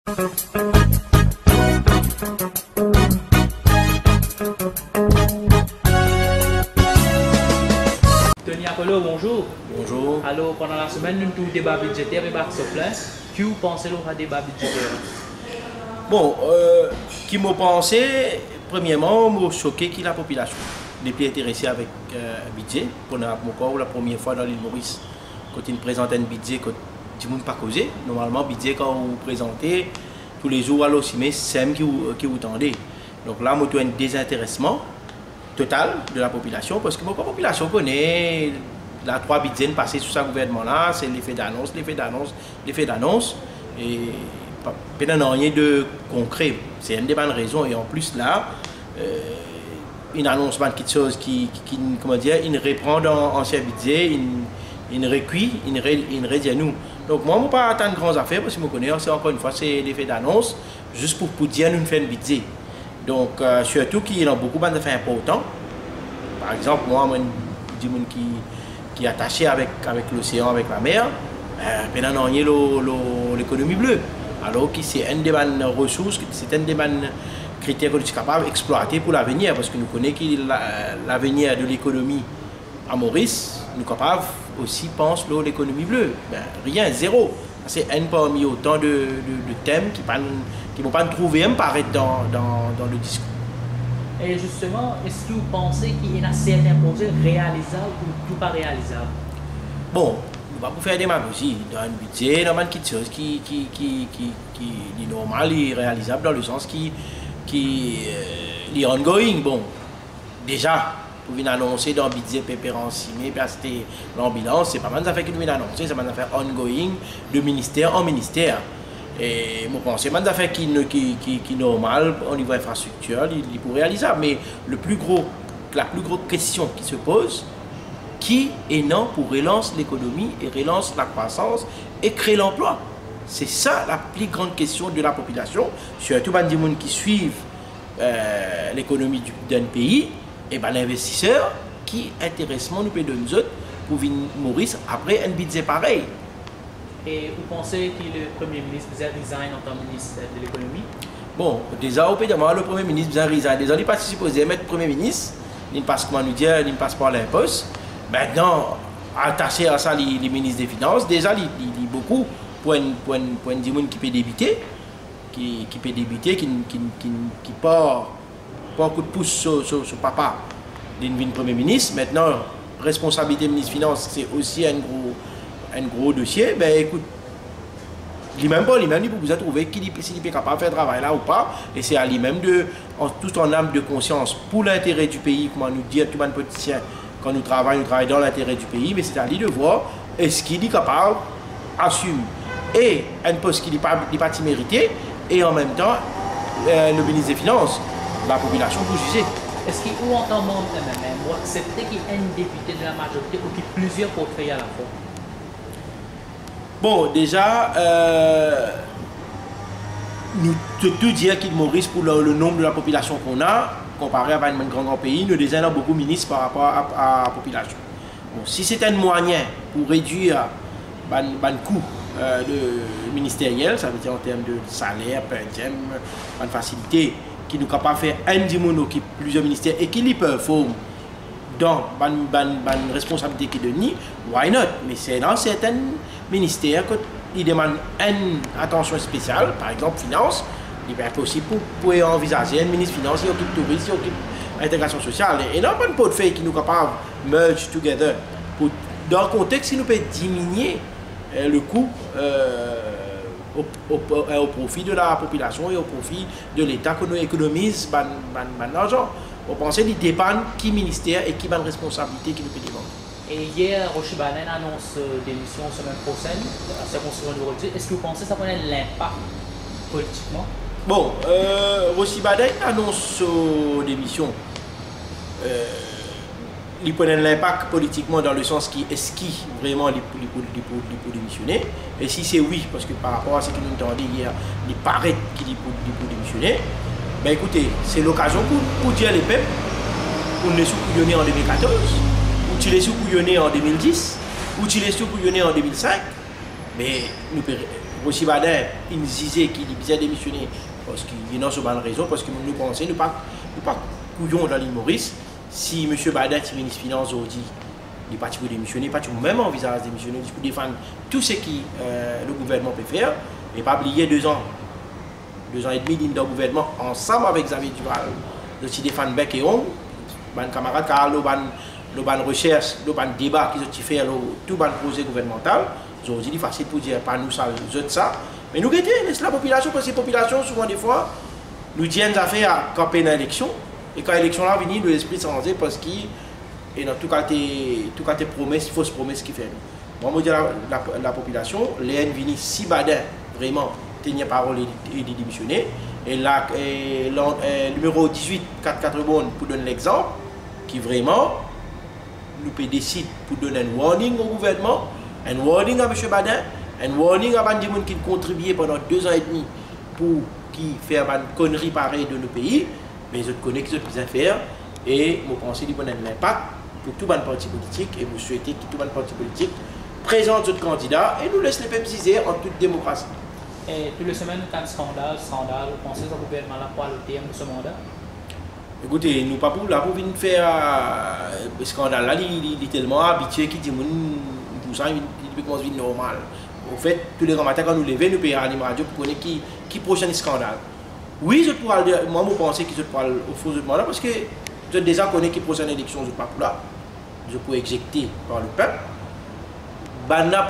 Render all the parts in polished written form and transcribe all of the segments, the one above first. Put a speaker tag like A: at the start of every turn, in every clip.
A: Tony Apollo, bonjour.
B: Bonjour.
A: Alors, pendant la semaine, nous avons un débat budgétaire et Marc Soflin. Que vous pensez de débat budgétaire?
B: Bon, qui m'a pensé, premièrement, m'a choqué que la population n'est plus intéressée avec un budget. Pour la première fois dans l'île Maurice, quand ils présentent un budget, quand tout le monde pas causé. Normalement, le budget, quand vous présentez, tous les jours, alors, c'est même qui vous tendez. Donc là, moi, un désintéressement total de la population, parce que la population connaît la 3 budgets passés sous ce gouvernement-là, c'est l'effet d'annonce, et pas rien de concret. C'est une des bonnes raisons, et en plus là, une annonce quelque chose qui comment dire, il reprend dans ancien budget, il recuit, il redit à nous. Donc moi, je ne pas attendre de grandes affaires, parce que je connais, c'est encore une fois, c'est l'effet d'annonce, juste pour dire nous faire un budget. Donc, surtout qu'il y a beaucoup d'affaires importantes. Par exemple, moi, je dis qui est attaché avec l'océan, avec la mer, pendant l'économie bleue. Alors que c'est une des bonnes ressources, c'est un des bonnes critères que nous sommes capables d'exploiter pour l'avenir. Parce que nous connaissons l'avenir de l'économie à Maurice, nous sommes capables aussi de penser à l'économie bleue. Ben, rien, zéro. C'est un parmi autant de thèmes qui ne vont pas trouver un paraître dans le discours.
A: Et justement, est-ce que vous pensez qu'il y a certains projets réalisables ou tout pas réalisables?
B: Bon, on va faire des démagogie dans un budget, dans quelque chose qui est normal et réalisable dans le sens qui est ongoing. Bon, déjà, pour venir annoncer dans le budget pépérancimé, c'était l'ambulance, c'est pas mal d'affaires qui nous viennent annoncer, c'est pas mal d'affaires ongoing de ministère en ministère. Et je pense que c'est des affaires qui sont normales au niveau infrastructure, il est pour réalisable. Mais la plus grosse question qui se pose, qui est non pour relancer l'économie et relancer la croissance et créer l'emploi? C'est ça la plus grande question de la population, surtout les gens qui suivent l'économie d'un pays, et l'investisseur qui intéresse nous peut de nous autres pour venir Maurice après un budget pareil.
A: Et vous pensez que le Premier ministre vous a resigné en tant que ministre de l'économie?
B: Bon, déjà, au pays, le Premier ministre vous a resigné. Déjà, il n'est pas supposé mettre Premier ministre, il ne passe comment nous dire, il ne passe par l'impôt. Maintenant, attaché à ça, les ministres des Finances, déjà, il y a beaucoup pour un qui peut débiter, qui part un coup de pouce sur papa d'une Premier ministre. Maintenant, responsabilité ministre des Finances, c'est aussi un gros dossier. Ben écoute, lui-même, il vous a trouvé s'il est capable de faire travail là ou pas. Et c'est à lui-même, tout en âme de conscience, pour l'intérêt du pays, comment nous dit tout le monde politicien, quand nous travaillons dans l'intérêt du pays, mais c'est à lui de voir est-ce qu'il est capable d'assumer et un poste qu'il n'est pas mérité, et en même temps, le ministre des Finances, la population pour juger.
A: Est-ce qu'il ou en tant que membre MMM, vous acceptez qu'il y ait un député de la majorité ou qu'il y ait plusieurs portefeuilles à la fois?
B: Bon, déjà, nous tout dire qu'il Maurice pour le nombre de la population qu'on a, comparé à un grand pays, nous désignons beaucoup de ministres par rapport à la population. Bon, si c'est un moyen pour réduire le coût ministériel, ça veut dire en termes de salaire, per diem, de facilité, qui nous capable de faire un dimono qui plusieurs ministères et qui les peuvent dans une responsabilité qui donne, why not? Mais c'est dans certains ministères qui demandent une attention spéciale, par exemple finance, il peut être possible pour envisager un ministre finance qui occupe tourisme, qui occupe l'intégration sociale. Et non, pas de portefeuille qui nous capable de merge together. Dans le contexte, qui nous peut diminuer le coût au profit de la population et au profit de l'État que nous économisons l'argent. On pensait qu'il dépend qui ministère et qui a une responsabilité qui nous peut demander.
A: Et hier, Rochibanen annonce démission semaine prochaine à sa construction de Rochibanen. Est-ce que vous pensez que ça peut avoir l'impact politiquement?
B: Bon, Rochibanen annonce démission. Il peut avoir l'impact politiquement dans le sens qui est-ce qu'il vraiment pour démissionner. Et si c'est oui, parce que par rapport à ce que nous avons dit hier, il paraît qu'il pour démissionner. Ben écoutez, c'est l'occasion pour dire les peuples, pour les sous-couillonner en 2014, ou tu les sous-couillonner en 2010, ou tu les sous-couillonner en 2005, mais nous aussi Badin, il disait qu'il bien démissionné parce qu'il y a une bonne raison, parce que nous pensons, nous pas couillons dans l'île Maurice. Si M. Badin, qui est ministre des Finances, dit il n'est pas pour démissionner, pas même envisage de démissionner, pour défendre tout ce que le gouvernement peut faire, et pas oublier 2 ans et demi dans le gouvernement, ensemble avec Xavier Duval, de se défendre bec et ongle, mes camarades, car le ban recherche, le ban débat qui ont fait, tout ban projet gouvernemental, ils ont dit c'est facile pour dire, pas nous ça, mais nous laissons la population, parce que la population, souvent des fois, nous disons des affaires à camper dans l'élection, et quand l'élection là vient, l'esprit s'en va parce qu'il et dans tout cas tes promesses, fausses promesses qu'il fait. Moi, je dis la population, les viennent si Badin, vraiment, tenir parole et démissionner. Et là, numéro 18, 4 bonnes, pour donner l'exemple, qui vraiment, nous peut décider pour donner un warning au gouvernement, un warning à M. Badin, un warning à des gens qui contribuent pendant 2 ans et demi pour qui faire une connerie pareille de nos pays, mais je connais que je peux faire et je pense qu'il y a un impact pour tout le parti politique et vous souhaitez que tout le parti politique présente notre candidat et nous laisse les peuples décider en toute démocratie.
A: Et toutes les semaines, nous avons scandale, vous pensez que le gouvernement là pour le terme de ce mandat?
B: Écoutez, nous pas pour là pour venir faire le scandale là, il est tellement habitué qu'il dit pour ça il commence à vivre normal. En fait, tous les matins quand nous levons, nous payons à la radio pour connaître qui prochain scandale. Oui, je pourrais dire, moi je pense que je parle au faux de mandat parce que je déjà connais qui prochaine élection, je ne pas pour là. Je peux exécuter par le peuple. Banna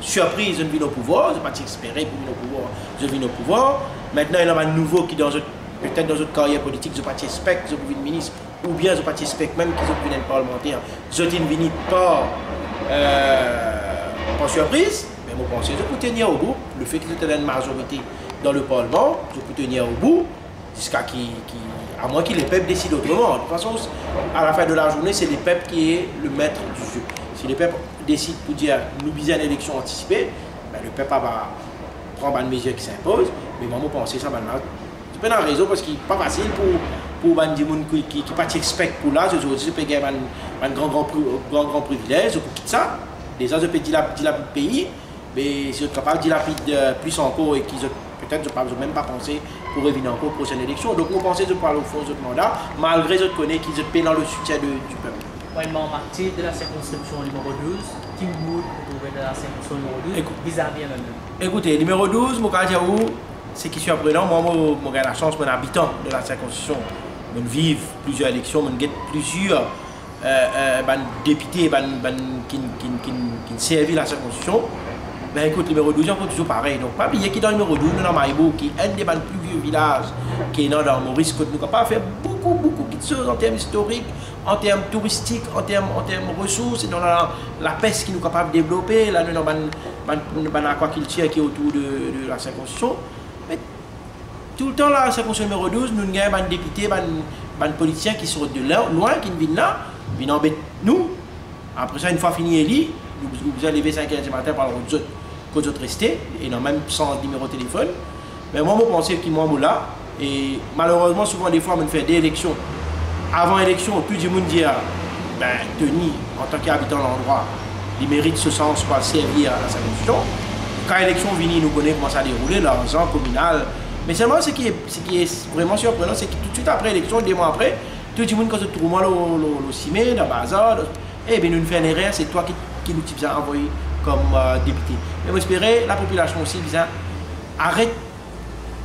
B: surprise, je ne vis au pouvoir, je ne pas espérer pour venir au pouvoir, je vis au pouvoir. Maintenant, il y a un nouveau qui peut-être dans notre carrière politique, je ne pas expecte, je peux ministre, ou bien je ne pas expecte même qu'ils soient un parlementaire. Je ne viens pas par surprise, mais je pense que je peux tenir au bout. Le fait que je une majorité dans le Parlement, je peux tenir au bout, jusqu'à à moins que les peuples décident autrement. De toute façon, à la fin de la journée, c'est les peuples qui est le maître du jeu. Si les peuples décident pour dire nous visons une élection anticipée, ben, le peuple va prendre une mesure qui s'impose. Mais moi, je pense que ça va c'est pas une raison parce qu'il n'est pas facile pour les gens qui ne pas expectent pour là. Je peux gagner un grand privilège, je peux quitter ça. Déjà, je peux dilapider le pays, mais si je suis capable de dilapider plus encore et qu'ils peut-être je ne même pas penser pour revenir encore aux prochaines élections. Donc, on pensait de parler au fond de ce mandat, malgré que je connais qu'ils se paient dans le soutien du peuple.
A: Vraiment, partie de la circonscription numéro 12, qui mood vous trouvez de la circonscription numéro 12 vis-à-vis même.
B: Écoutez, numéro 12, c'est qui surprenant. Moi, j'ai la chance, mon habitant de la circonscription, de vivre plusieurs élections, de plusieurs députés qui servent la circonscription. Ben écoute, numéro 12, c'est toujours pareil. Donc, pas oublier qu'il est dans le numéro 12, nous dans Maïbo, qui est un des plus vieux villages qui est dans Maurice, que nous n'avons pas fait beaucoup de choses en termes historiques, en termes touristiques, en termes ressources, et dans la pêche qui nous est capable de développer. Là, nous avons l'aquaculture qui est autour de la circonscription. Mais tout le temps, là, la circonscription numéro 12, nous avons des députés, des politiciens qui sont de loin, qui viennent là, qui embêtent nous. Après ça, une fois fini Eli, vous allez lever 5h du matin par les autres. Que d'autres rester, et non même sans numéro de téléphone. Mais moi, je pense que moi, je suis là. Et malheureusement, souvent, des fois, on fait des élections. Avant l'élection, plus du monde dit, ben, Denis, en tant qu'habitant de l'endroit, il mérite ce sens pour servir à la circonscription. Quand l'élection vient, nous connaissons comment ça déroule, l'argent communal. Mais seulement, ce qui est vraiment surprenant, c'est que tout de suite après l'élection, 2 mois après, tout le monde, quand se trouve moi, le cimé, dans le bazar, eh bien, nous faisons une erreur, c'est toi qui nous as envoyé comme député. Mais j'espère la population aussi arrête,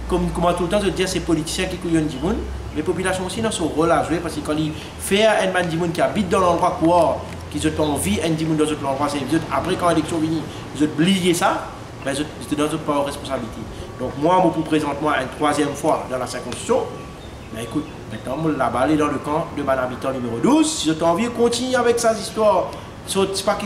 B: comme tout le temps je dis, ces politiciens qui couillonnent du monde, les populations aussi dans son rôle à jouer parce que quand ils font un man du monde qui habite dans l'endroit quoi, qui ont envie, un du monde dans l'autre endroit, c'est après quand l'élection vient, ils ont oublié ça, ben c'est dans notre part responsabilité. Donc moi, je présente moi une 3e fois dans la circonscription. Mais écoute, maintenant, je la balle dans le camp de mon habitant numéro 12. Si j'ai envie de continuer avec ces histoires, ce n'est pas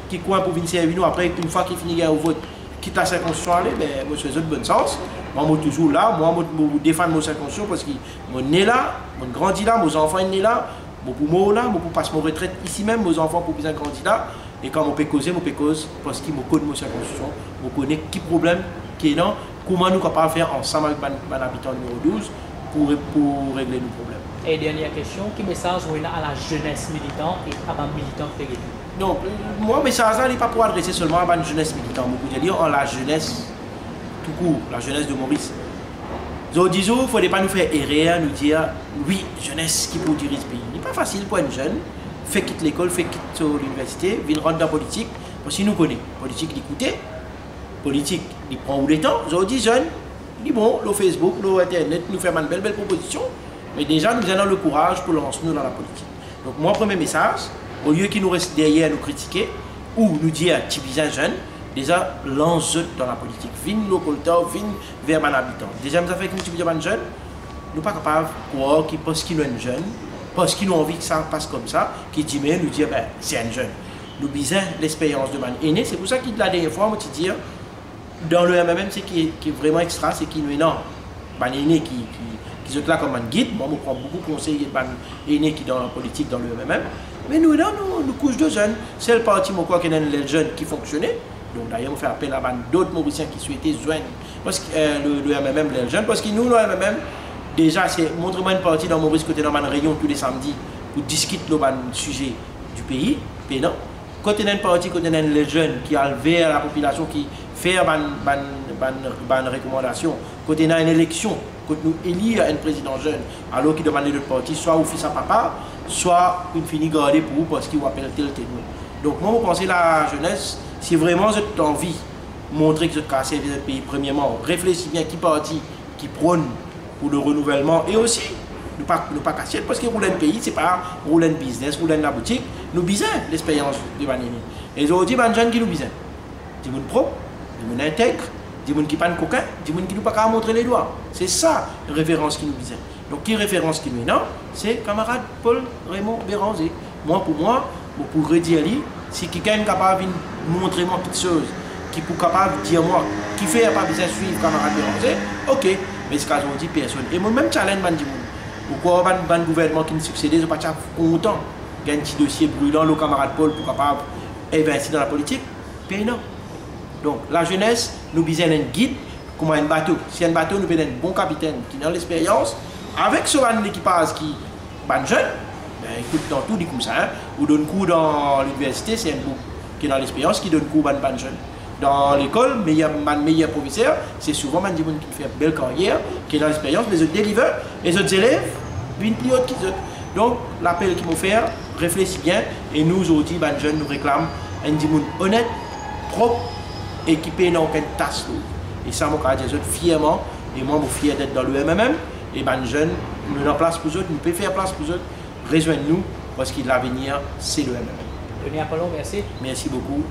B: qui coin pour venir servir nous. Après, une fois qu'il finit au vote, quitte la circonscription, mais moi, je suis de bon sens. Moi, je suis toujours là. Moi, je défends mon circonscription parce que je suis né là, je grandis là, mes enfants sont nés là. Je suis mort là, je passe mon retraite ici même, mes enfants pour bien grandir là. Et quand je peux causer parce que je connais mon circonscription, je connais quel problème qui est là, comment nous sommes capables de faire ensemble avec mon habitant numéro 12 pour régler nos problèmes.
A: Et dernière question, quel message vous avez à la jeunesse militante et à la militante féminine?
B: Donc, moi, message n'est pas pour adresser seulement à la jeunesse militante, beaucoup de dire à la jeunesse tout court, la jeunesse de Maurice. Donc, disons, il ne faudrait pas nous faire errer, nous dire, oui, jeunesse qui peut diriger ce pays. Il n'est pas facile pour un jeune, fait quitter l'école, fait quitter l'université, vient rentrer dans la politique, parce qu'il nous connaît. Politique, il écoute, politique, il prend où le temps. Aujourd'hui, jeune, il dit bon, le Facebook, le Internet, nous fait une belle proposition, mais déjà, nous avons le courage pour lancer nous dans la politique. Donc, mon premier message, au lieu qu'il nous reste derrière nous critiquer, ou nous dire, tu es un jeune, déjà, lance dans la politique. Viens le collecteur, viens vers mon habitant. Déjà, nous avons fait que nous sommes jeunes, nous ne sommes pas capables de croire parce qu'ils sont jeunes, parce qu'ils ont envie que ça passe comme ça, qui dit, mais nous dit, ben, c'est un jeune. Nous bisons l'expérience de man aîné. C'est pour ça que la dernière fois, je dis, dans le MMM, ce qui est vraiment extra, c'est qu'il y a un aîné qui se là comme un guide. Moi, je prends beaucoup de conseils de aîné qui sont dans la politique, dans le MMM. Mais nous, nous couches de jeunes. C'est le parti, moi, qui est les jeunes qui fonctionnaient. Donc d'ailleurs, on fait appel à d'autres Mauriciens qui souhaitaient joindre parce que, le MMM, les jeunes. Parce que nous, le MMM, déjà, c'est montre-moi une partie dans Maurice, côté dans une réunion tous les samedis, pour discuter le sujet du pays. Et non. Côté d'une partie, côté les jeunes qui allent vers la population, qui fait une recommandation. Côté dans une élection, quand nous élire un président jeune, alors qu'il demande de l'autre parti, soit au fils à papa, soit une fini gardée pour vous parce qu'il vous appelle tel. Donc moi, je pense que la jeunesse, si vraiment vous avez envie de montrer que vous avez servi le pays, premièrement, réfléchissez bien qui parti, qui prône pour le renouvellement et aussi ne pas casser parce que rouler un pays, ce n'est pas rouler un business, rouler la boutique, nous bisons l'expérience de Banini. Et aujourd'hui, les jeunes qui nous bisent, des gens propres, des gens intègres, des gens qui ne sont pas coquins, des gens qui ne peuvent pas montrer les doigts. C'est ça la référence qui nous bisent. Donc, qui référence qui nous est c'est camarade Paul Raymond Béranger. Moi, pour redire, si quelqu'un est capable de montrer moi quelque chose, qui est capable de dire moi, qui fait pas besoin de suivre camarade Béranger, ok, mais ce cas on dit personne. Et moi-même, challenge, je dis, pourquoi un gouvernement qui ne succède, je ne suis pas content qu'il y ait un petit dossier brûlant, le camarade Paul, pour capable d'investir dans la politique, mais non. Donc, la jeunesse, nous besoin d'un guide, comme un bateau. Si un bateau, nous avons un bon capitaine qui a l'expérience, avec ce équipage qui est jeune, ben, écoute, dans tout, dit comme ça, hein, ou donne cours dans l'université, c'est un groupe qui est dans l'expérience, qui donne cours à un jeune. Dans l'école, meilleur professeur, c'est souvent un qui fait une belle carrière, qui est dans l'expérience, mais ils délivrent, et les autres élèves viennent plus haut qu'ils autres. Donc, l'appel qu'ils m'ont fait, réfléchis bien, et nous, aujourd'hui, les jeunes nous réclament un monde honnête, propre, équipé dans aucune tasse. Et ça, moi, je dis fièrement, et moi, je suis fier d'être dans le MMM, et les jeunes, nous avons place pour eux, nous pouvons faire place pour eux, rejoignez-nous, parce que l'avenir, c'est le MMM.
A: Denis Apollon, merci.
B: Merci beaucoup.